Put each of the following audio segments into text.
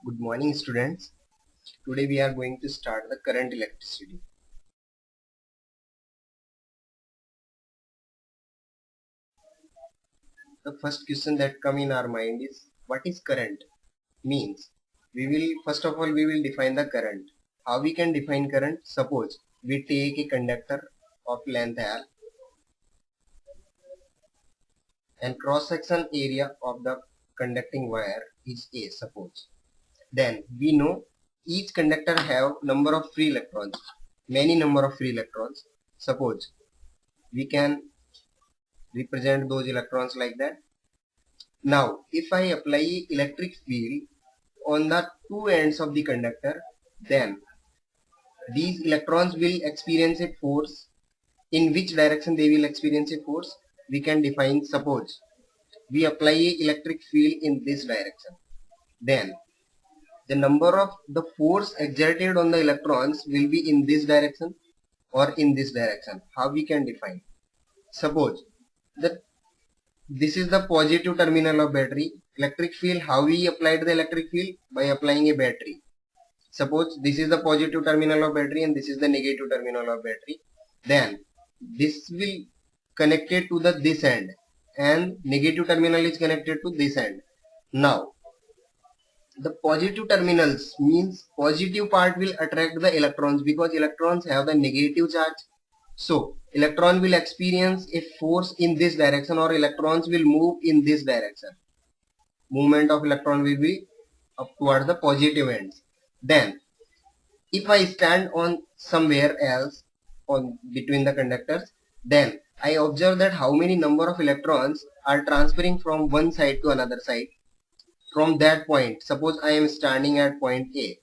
Good morning, students. Today we are going to start the current electricity. The first question that come in our mind is what is current? Means we will first of all we will define the current. How we can define current? Suppose we take a conductor of length L and cross section area of the conducting wire is A. Suppose then we know each conductor have number of free electrons, many number of free electrons. Suppose we can represent those electrons like that. Now, if I apply electric field on the two ends of the conductor, then these electrons will experience a force. In which direction they will experience a force? We can define, suppose we apply a electric field in this direction. Then the number of the force exerted on the electrons will be in this direction or in this direction. How we can define? Suppose that this is the positive terminal of battery. Electric field, how we applied the electric field? By applying a battery. Suppose this is the positive terminal of battery and this is the negative terminal of battery. Then this will connected to the this end and negative terminal is connected to this end. Now the positive terminals means positive part will attract the electrons because electrons have the negative charge. So electron will experience a force in this direction or electrons will move in this direction. Movement of electron will be up towards the positive ends. Then if I stand on somewhere else on between the conductors, then I observe that how many number of electrons are transferring from one side to another side. From that point, suppose I am standing at point A,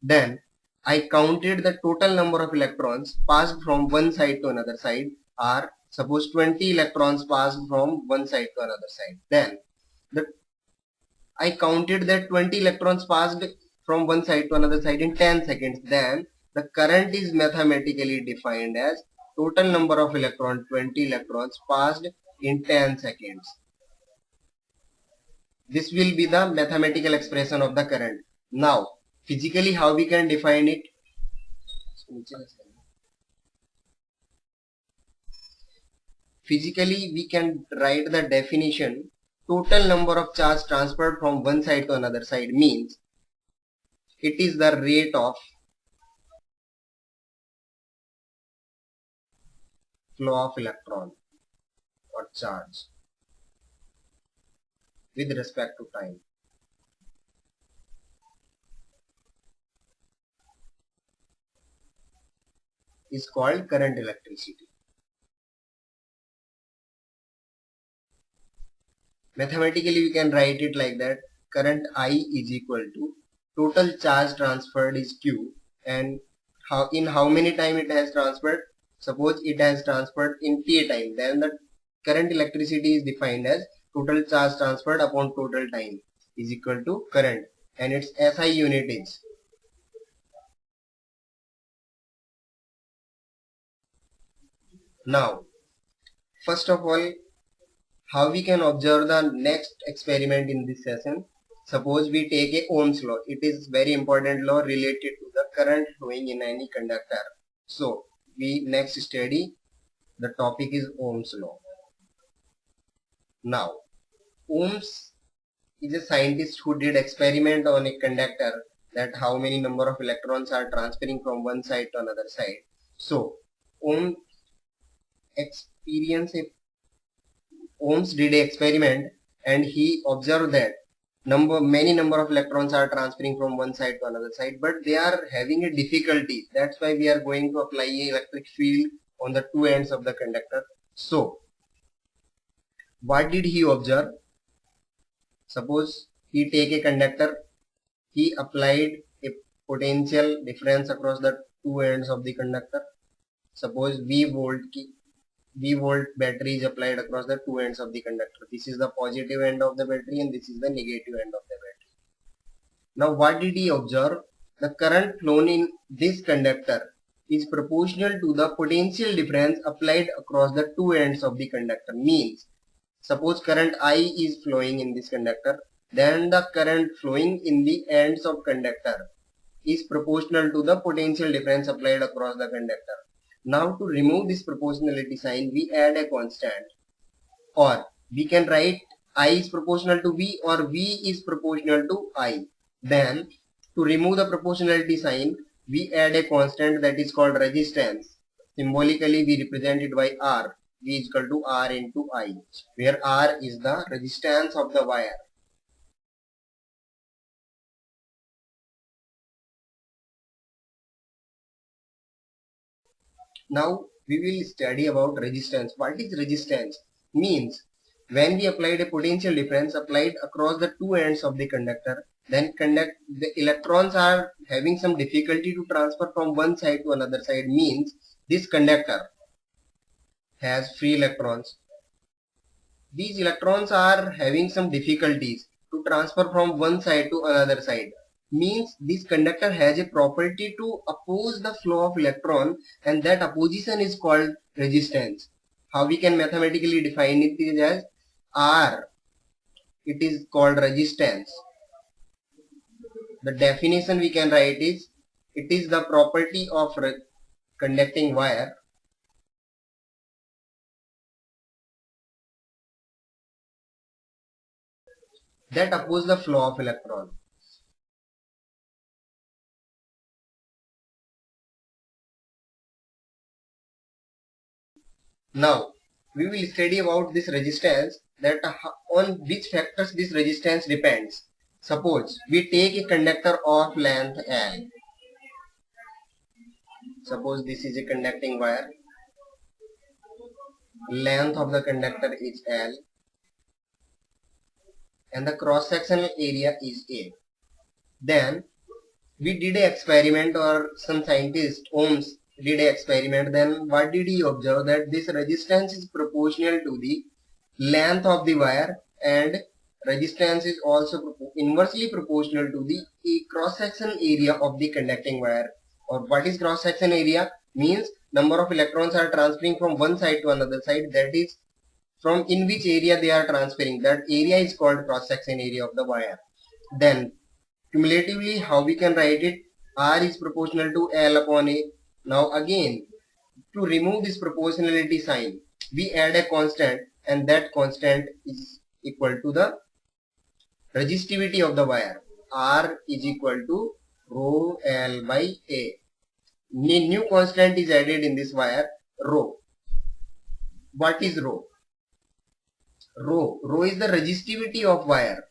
then I counted the total number of electrons passed from one side to another side are suppose 20 electrons passed from one side to another side. Then I counted that 20 electrons passed from one side to another side in 10 seconds. Then the current is mathematically defined as total number of electrons, 20 electrons passed in 10 seconds. This will be the mathematical expression of the current. Now, physically how we can define it? Physically we can write the definition. Total number of charge transferred from one side to another side means it is the rate of flow of electron or charge with respect to time. Is called current electricity. Mathematically we can write it like that. Current I is equal to total charge transferred is Q, and how many time it has transferred. Suppose it has transferred in T time, then the current electricity is defined as total charge transferred upon total time is equal to current, and its SI unit is. Now first of all, how we can observe the next experiment in this session. Suppose we take a Ohm's law. It is very important law related to the current flowing in any conductor. So we next study the topic is Ohm's law. Now Ohms is a scientist who did experiment on a conductor that how many number of electrons are transferring from one side to another side. So Ohms did an experiment and he observed that many number of electrons are transferring from one side to another side, but they are having a difficulty. That's why we are going to apply an electric field on the two ends of the conductor. So what did he observe? Suppose he take a conductor, he applied a potential difference across the two ends of the conductor. Suppose V volt battery is applied across the two ends of the conductor. This is the positive end of the battery and this is the negative end of the battery. Now what did he observe? The current flown in this conductor is proportional to the potential difference applied across the two ends of the conductor. Means suppose current I is flowing in this conductor then the current flowing in the ends of conductor is proportional to the potential difference applied across the conductor. Now to remove this proportionality sign, we add a constant, or we can write I is proportional to V or V is proportional to I. Then to remove the proportionality sign, we add a constant that is called resistance. Symbolically we represent it by R. V is equal to R into I, where R is the resistance of the wire. Now we will study about resistance. What is resistance? Means when we applied a potential difference applied across the two ends of the conductor, then the electrons are having some difficulty to transfer from one side to another side, means this conductor has free electrons. These electrons are having some difficulties to transfer from one side to another side. Means this conductor has a property to oppose the flow of electron, and that opposition is called resistance. How we can mathematically define it is as R. It is called resistance. The definition we can write is, it is the property of conducting wire that oppose the flow of electron. Now we will study about this resistance, that on which factors this resistance depends. Suppose we take a conductor of length L. Suppose this is a conducting wire. Length of the conductor is L and the cross sectional area is A. Then we did an experiment, or some scientist Ohms did an experiment. Then what did he observe? That this resistance is proportional to the length of the wire, and resistance is also inversely proportional to the cross section area of the conducting wire. Or what is cross section area? Means number of electrons are transferring from one side to another side, that is from in which area they are transferring. That area is called cross section area of the wire. Then cumulatively, how we can write it? R is proportional to L upon A. Now again, to remove this proportionality sign, we add a constant, and that constant is equal to the resistivity of the wire. R is equal to rho L by A. New constant is added in this wire, rho. What is rho? Rho is the resistivity of wire.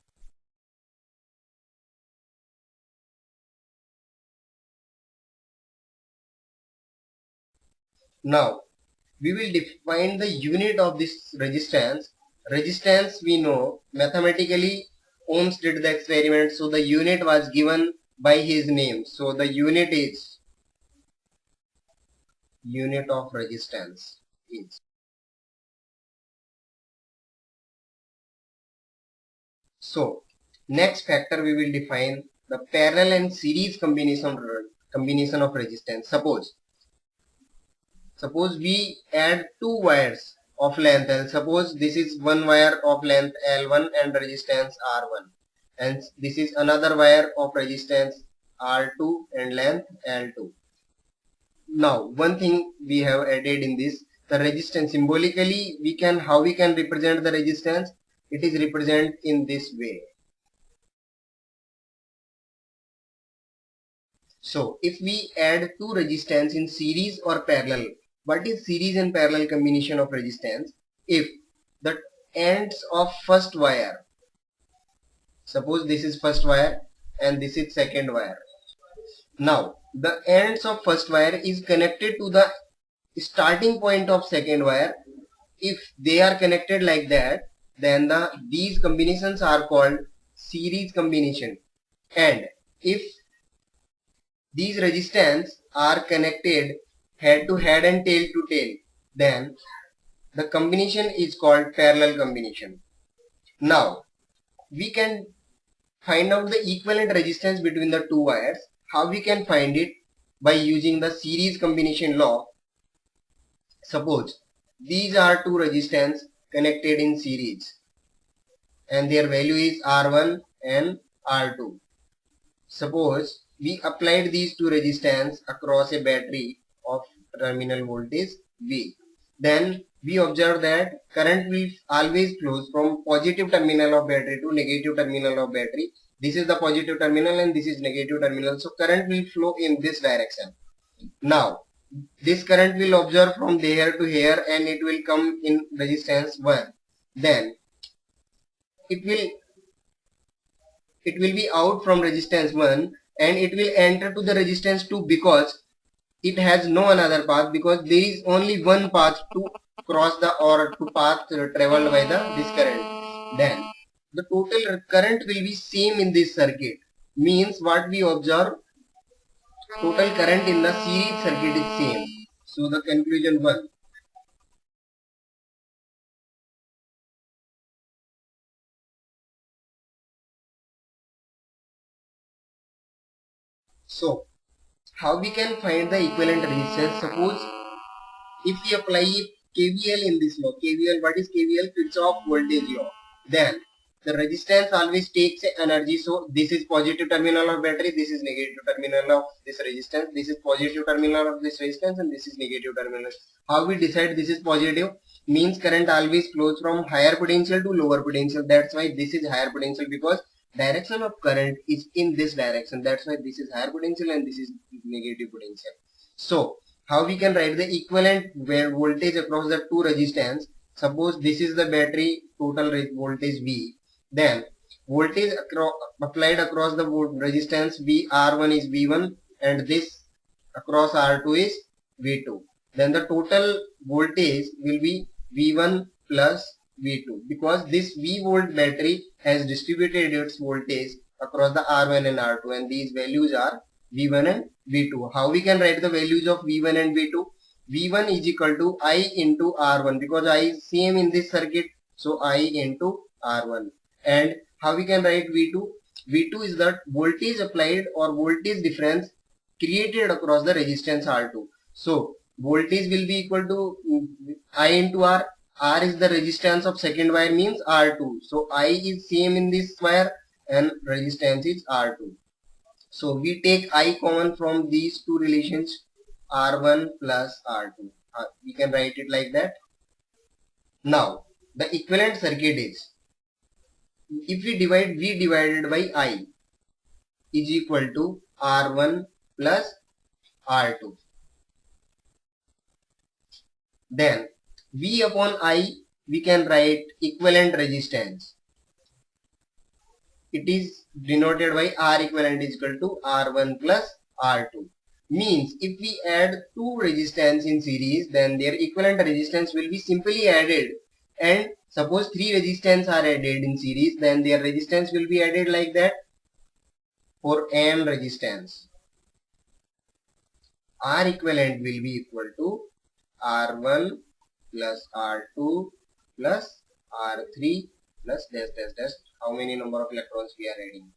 Now we will define the unit of this resistance. Resistance we know mathematically, Ohms did the experiment, so the unit was given by his name. So the unit is, unit of resistance is. So next factor we will define the parallel and series combination of resistance. Suppose we add two wires of length L. Suppose this is one wire of length L1 and resistance R1, and this is another wire of resistance R2 and length L2. Now one thing we have added in this, the resistance. Symbolically how we can represent the resistance? It is represented in this way. So if we add two resistance in series or parallel, what is series and parallel combination of resistance? If the ends of first wire, suppose this is first wire and this is second wire. Now the ends of first wire is connected to the starting point of second wire. If they are connected like that, then these combinations are called series combination. And if these resistance are connected head to head and tail to tail, then the combination is called parallel combination. Now we can find out the equivalent resistance between the two wires. How we can find it? By using the series combination law. Suppose these are two resistance connected in series and their value is R1 and R2. Suppose we applied these two resistance across a battery of terminal voltage V. Then we observe that current will always flows from positive terminal of battery to negative terminal of battery. This is the positive terminal and this is negative terminal. So current will flow in this direction. Now this current will observe from there to here and it will come in resistance 1. Then it will be out from resistance 1 and it will enter to the resistance 2 because it has no another path, because there is only one path to cross the or to path traveled by this current. Then the total current will be same in this circuit. Means what we observe, total current in the series circuit is same. So the conclusion 1. So how we can find the equivalent resistance? Suppose if we apply KVL in this law, KVL, what is KVL? Kirchhoff voltage law. Then the resistance always takes energy. So this is positive terminal of battery, this is negative terminal of this resistance, this is positive terminal of this resistance, and this is negative terminal. How we decide this is positive? Means current always flows from higher potential to lower potential. That's why this is higher potential, because direction of current is in this direction. That's why this is higher potential and this is negative potential. So how we can write the equivalent voltage across the two resistance? Suppose this is the battery total voltage V. Then voltage applied across the resistance V, R1 is V1 and this across R2 is V2. Then the total voltage will be V1 plus V2, because this V volt battery has distributed its voltage across the R1 and R2 and these values are V1 and V2. How we can write the values of V1 and V2? V1 is equal to I into R1, because I is same in this circuit, so I into R1. And how we can write V2? V2 is the voltage applied or voltage difference created across the resistance R2. So voltage will be equal to I into R. R is the resistance of second wire, means R2. So I is same in this wire and resistance is R2. So we take I common from these two relations, R1 plus R2. We can write it like that. Now the equivalent circuit is, if we divide V divided by I is equal to R1 plus R2. Then V upon I we can write equivalent resistance. It is denoted by R equivalent is equal to R1 plus R2. Means if we add two resistance in series, then their equivalent resistance will be simply added. And suppose three resistance are added in series, then their resistance will be added like that. For n resistance, R equivalent will be equal to R1 plus R2 plus R3 plus dash dash dash. How many number of electrons we are adding?